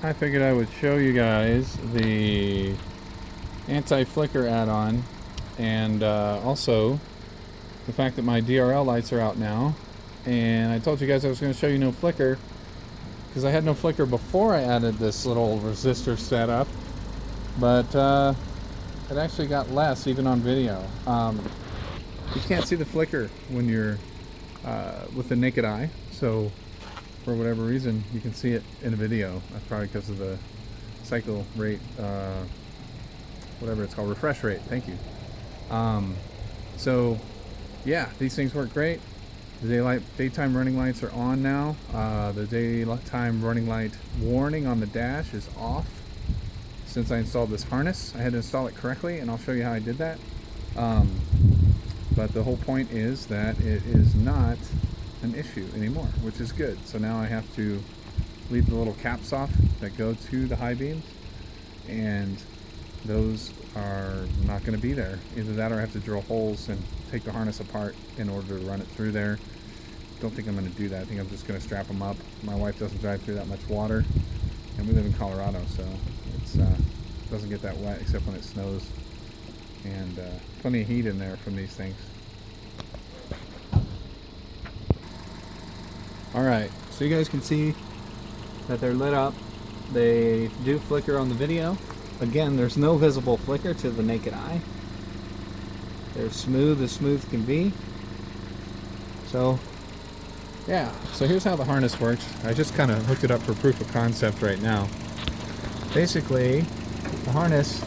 I figured I would show you guys the anti-flicker add-on, and also the fact that my DRL lights are out now. And I told you guys I was going to show you no flicker because I had no flicker before I added this little resistor setup, but it actually got less even on video. You can't see the flicker when you're with the naked eye, so for whatever reason you can see it in a video. That's probably because of the cycle rate, whatever it's called, refresh rate. Thank you. So yeah, these things work great. The daytime running lights are on now. The daytime running light warning on the dash is off since I installed this harness. I had to install it correctly, and I'll show you how I did that. But the whole point is that it is not an issue anymore, which is good. So now I have to leave the little caps off that go to the high beams, and those are not going to be there. Either that or I have to drill holes and take the harness apart in order to run it through there. Don't think I'm going to do that. I think I'm just going to strap them up. My wife doesn't drive through that much water, and we live in Colorado, so it's doesn't get that wet except when it snows, and plenty of heat in there from these things. Alright, so you guys can see that they're lit up. They do flicker on the video. Again, there's no visible flicker to the naked eye. They're smooth as smooth can be. So yeah, so here's how the harness works. I just kind of hooked it up for proof of concept right now. Basically, the harness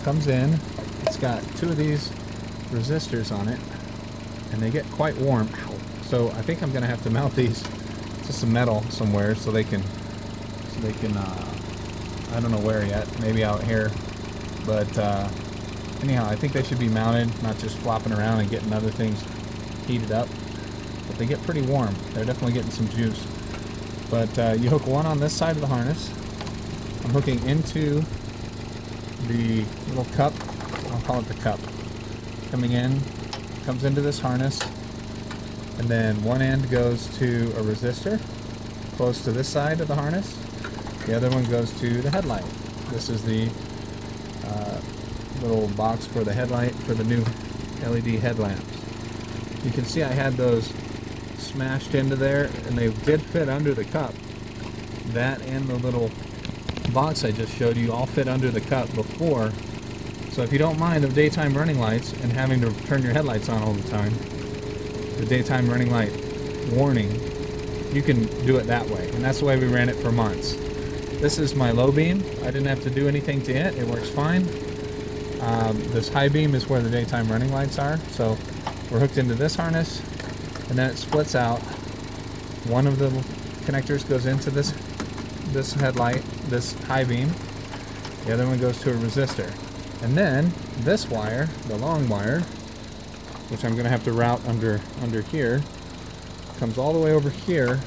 comes in. It's got two of these resistors on it, and they get quite warm. So I think I'm going to have to mount these to some metal somewhere so they can I don't know where yet, maybe out here, but anyhow, I think they should be mounted, not just flopping around and getting other things heated up. But they get pretty warm. They're definitely getting some juice. But you hook one on this side of the harness. I'm hooking into the little cup. I'll call it the cup. Coming in, comes into this harness, and then one end goes to a resistor close to this side of the harness. The other one goes to the headlight. This is the little box for the headlight for the new LED headlamps. You can see I had those smashed into there, and they did fit under the cup. That and the little box I just showed you all fit under the cup before. So if you don't mind the daytime running lights and having to turn your headlights on all the time, the daytime running light warning, you can do it that way. And that's the way we ran it for months. This is my low beam. I didn't have to do anything to it. It works fine. This high beam is where the daytime running lights are. So we're hooked into this harness, and then it splits out. One of the connectors goes into this headlight, this high beam. The other one goes to a resistor. And then this wire, the long wire, which I'm going to have to route under here, comes all the way over here,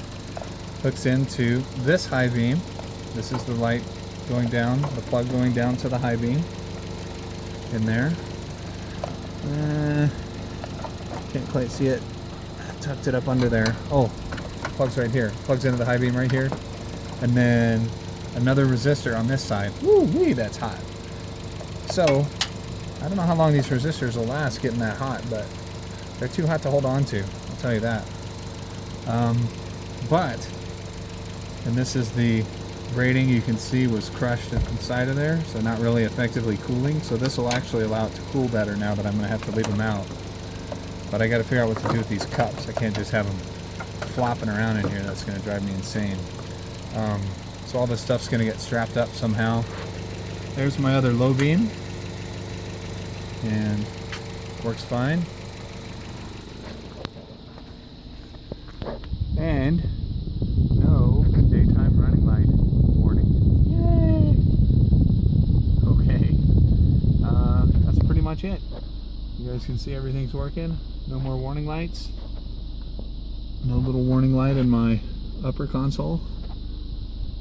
hooks into this high beam. This is the light going down, the plug going down to the high beam in there. Can't quite see it. I tucked it up under there. Oh, plug's right here. Plugs into the high beam right here. And then another resistor on this side. Woo-wee, that's hot. So, I don't know how long these resistors will last getting that hot, but they're too hot to hold on to, I'll tell you that. And this is the braiding you can see was crushed inside of there, so not really effectively cooling. So this will actually allow it to cool better now that I'm going to have to leave them out. But I got to figure out what to do with these cups. I can't just have them flopping around in here. That's going to drive me insane. So all this stuff's going to get strapped up somehow. There's my other low beam, and works fine. And no daytime running light warning. Yay! Okay, that's pretty much it. You guys can see everything's working. No more warning lights. No little warning light in my upper console.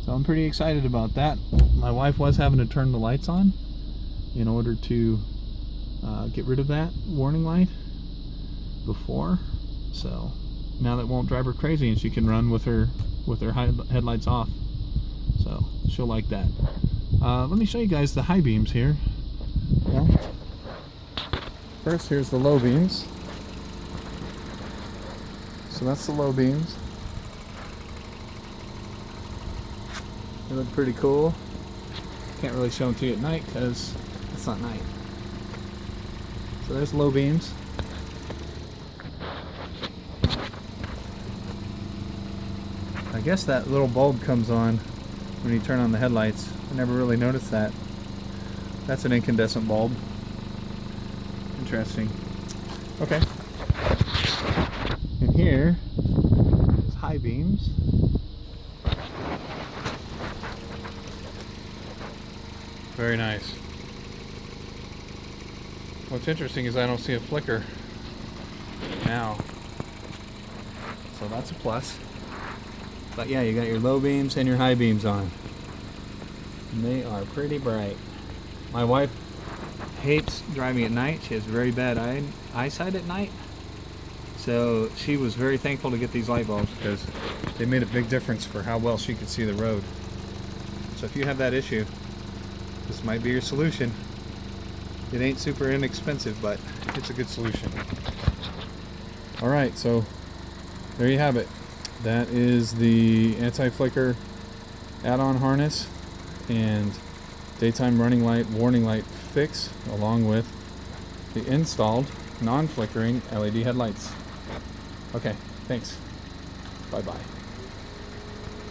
So I'm pretty excited about that. My wife was having to turn the lights on in order to get rid of that warning light before. So now that won't drive her crazy, and she can run with her headlights off. So she'll like that. Let me show you guys the high beams here. Well, first here's the low beams. So that's the low beams. They look pretty cool. Can't really show them to you at night because it's not night. So there's low beams. I guess that little bulb comes on when you turn on the headlights. I never really noticed that. That's an incandescent bulb. Interesting. Okay. And here is high beams. Very nice. What's interesting is I don't see a flicker now. So that's a plus. But yeah, you got your low beams and your high beams on. And they are pretty bright. My wife hates driving at night. She has very bad eyesight at night. So she was very thankful to get these light bulbs because they made a big difference for how well she could see the road. So if you have that issue, this might be your solution. It ain't super inexpensive, but it's a good solution. Alright, so there you have it. That is the anti-flicker add-on harness and daytime running light warning light fix, along with the installed non-flickering LED headlights. Okay, thanks. Bye-bye.